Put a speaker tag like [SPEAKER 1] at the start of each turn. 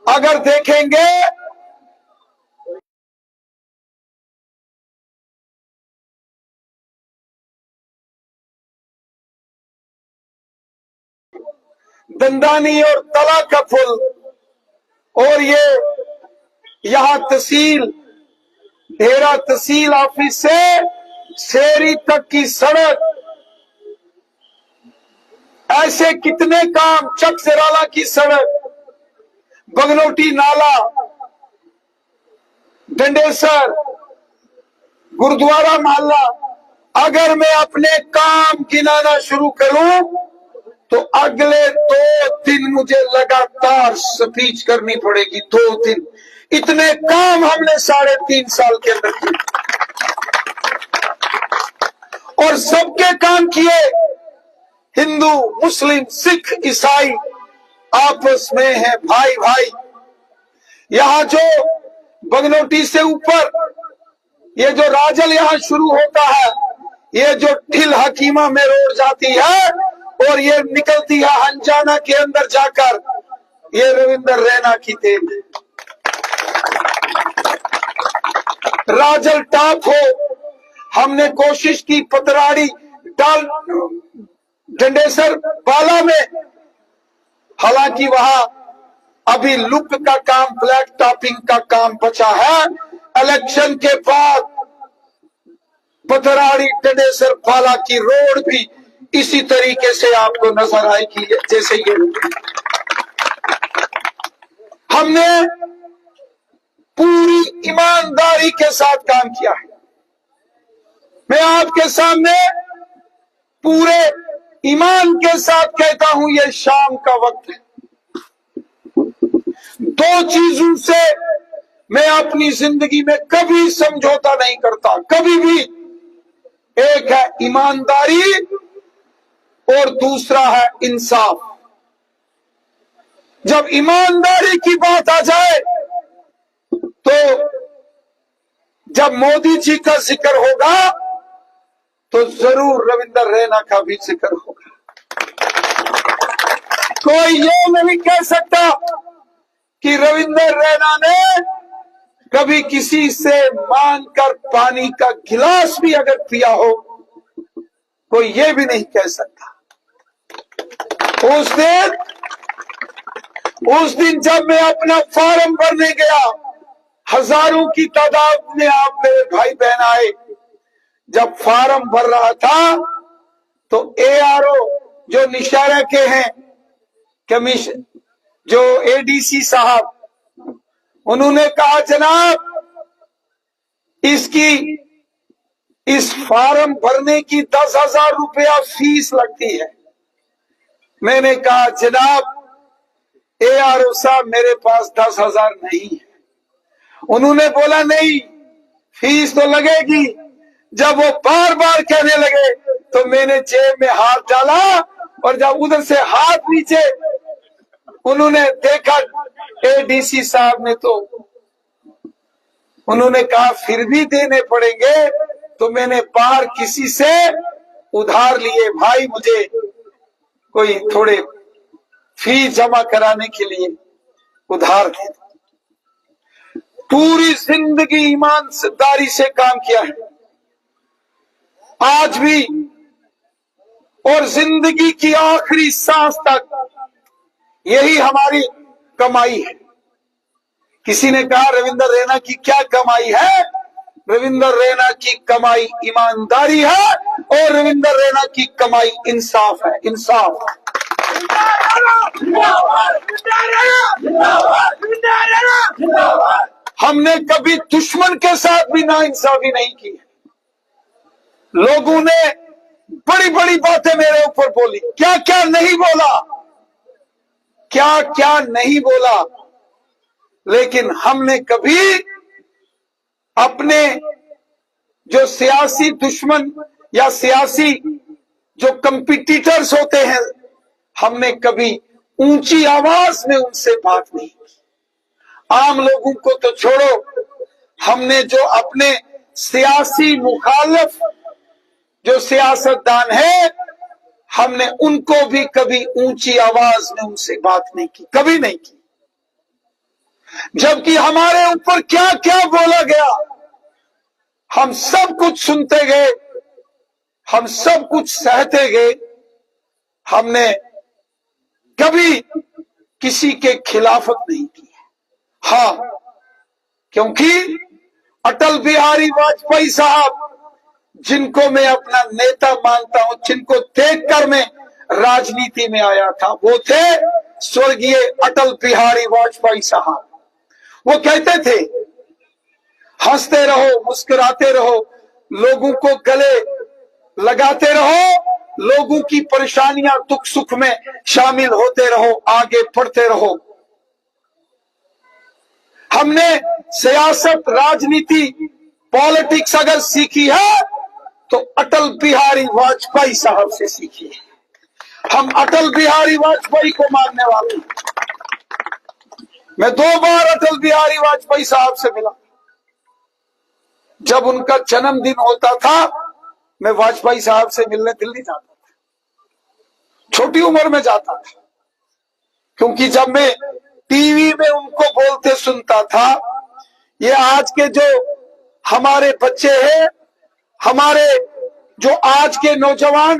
[SPEAKER 1] अगर देखेंगे दंदानी और तला का पुल, और ये यहां तहसील ढेरा तहसील ऑफिस से शेरी तक की सड़क, ऐसे कितने काम, चक सिराला की सड़क, बगनोटी नाला, डंडेसर, गुरुद्वारा मोहल्ला। अगर मैं अपने काम गिनाना शुरू करूं तो अगले 2 दिन मुझे लगातार स्पीच करनी पड़ेगी। 2 दिन इतने काम हमने 3.5 साल के अंदर किए, और सबके काम किए। हिंदू, मुस्लिम, सिख, ईसाई आपस में है भाई भाई। यहां जो बगनोटी से ऊपर ये जो राजल यहां शुरू होता है, ये जो ढिल हकीमा में रोड जाती है और ये निकलती है हंजाना के अंदर जाकर, ये रविंद्र रैना की देन है। राजल टॉप हो, हमने कोशिश की पतराड़ी डाल डंडेसर बाला में, हालांकि वहां अभी लुक का काम, ब्लैक टॉपिंग का काम बचा है। इलेक्शन के बाद पतराड़ी डंडेसर बाला की रोड भी इसी तरीके से आपको नजर आएगी जैसे ये। हमने पूरी ईमानदारी के साथ काम किया है। मैं आपके सामने पूरे ईमान के साथ कहता हूं, ये शाम का वक्त है। 2 चीजों से मैं अपनी जिंदगी में कभी समझौता नहीं करता, कभी भी। एक है ईमानदारी और दूसरा है इंसाफ। जब ईमानदारी की बात आ जाए तो जब मोदी जी का जिक्र होगा तो जरूर रविंद्र रैना का भी जिक्र होगा। कोई ये नहीं कह सकता कि रविंद्र रैना ने कभी किसी से मांगकर पानी का गिलास भी अगर पिया हो, कोई ये भी नहीं कह सकता। उस दिन जब मैं अपना फॉर्म भरने गया, हजारों की तादाद में आप मेरे भाई बहन आए। जब फॉर्म भर रहा था तो ARO जो निशारा के हैं, कमीशन जो ADC साहब, उन्होंने कहा जनाब इस फॉर्म भरने की 10,000 रुपया फीस लगती है। मैंने कहा जनाब ARO साहब मेरे पास 10,000 नहीं है। उन्होंने बोला नहीं, फीस तो लगेगी। जब वो बार बार कहने लगे तो मैंने जेब में हाथ डाला, और जब उधर से हाथ नीचे उन्होंने देखा ADC साहब ने, तो उन्होंने कहा फिर भी देने पड़ेंगे। तो मैंने बाहर किसी से उधार लिए, भाई मुझे कोई थोड़े फीस जमा कराने के लिए उधार दे। पूरी जिंदगी ईमानदारी से काम किया है, आज भी, और जिंदगी की आखिरी सांस तक यही हमारी कमाई है। किसी ने कहा रविंद्र रैना की क्या कमाई है? रविंद्र रैना की कमाई ईमानदारी है, और रविंद्र रैना की कमाई इंसाफ है। इंसाफ। हमने कभी दुश्मन के साथ भी नाइंसाफी नहीं की। लोगों ने बड़ी बड़ी बातें मेरे ऊपर बोली, क्या क्या नहीं बोला, क्या क्या नहीं बोला, लेकिन हमने कभी अपने जो सियासी दुश्मन या सियासी जो कंपटीटर्स होते हैं, हमने कभी ऊंची आवाज में उनसे बात नहीं की। आम लोगों को तो छोड़ो, हमने जो अपने सियासी मुखालिफ जो सियासतदान है, हमने उनको भी कभी ऊंची आवाज में उनसे बात नहीं की, कभी नहीं की। जबकि हमारे ऊपर क्या क्या बोला गया, हम सब कुछ सुनते गए, हम सब कुछ सहते गए। हमने कभी किसी के खिलाफत नहीं की। हाँ, क्योंकि अटल बिहारी वाजपेयी साहब, जिनको मैं अपना नेता मानता हूं, जिनको देखकर मैं राजनीति में आया था, वो थे स्वर्गीय अटल बिहारी वाजपेयी साहब। वो कहते थे, हंसते रहो, मुस्कुराते रहो, लोगों को गले लगाते रहो, लोगों की परेशानियां दुख सुख में शामिल होते रहो, आगे बढ़ते रहो। हमने सियासत, राजनीति, पॉलिटिक्स अगर सीखी है तो अटल बिहारी वाजपेयी साहब से सीखी है। हम अटल बिहारी वाजपेयी को मानने वाले हैं। मैं 2 बार अटल बिहारी वाजपेयी साहब से मिला। जब उनका जन्मदिन होता था, मैं वाजपेयी साहब से मिलने दिल्ली जाता था। छोटी उम्र में जाता था, क्योंकि जब मैं टीवी में उनको बोलते सुनता था, ये आज के जो हमारे बच्चे हैं, हमारे जो आज के नौजवान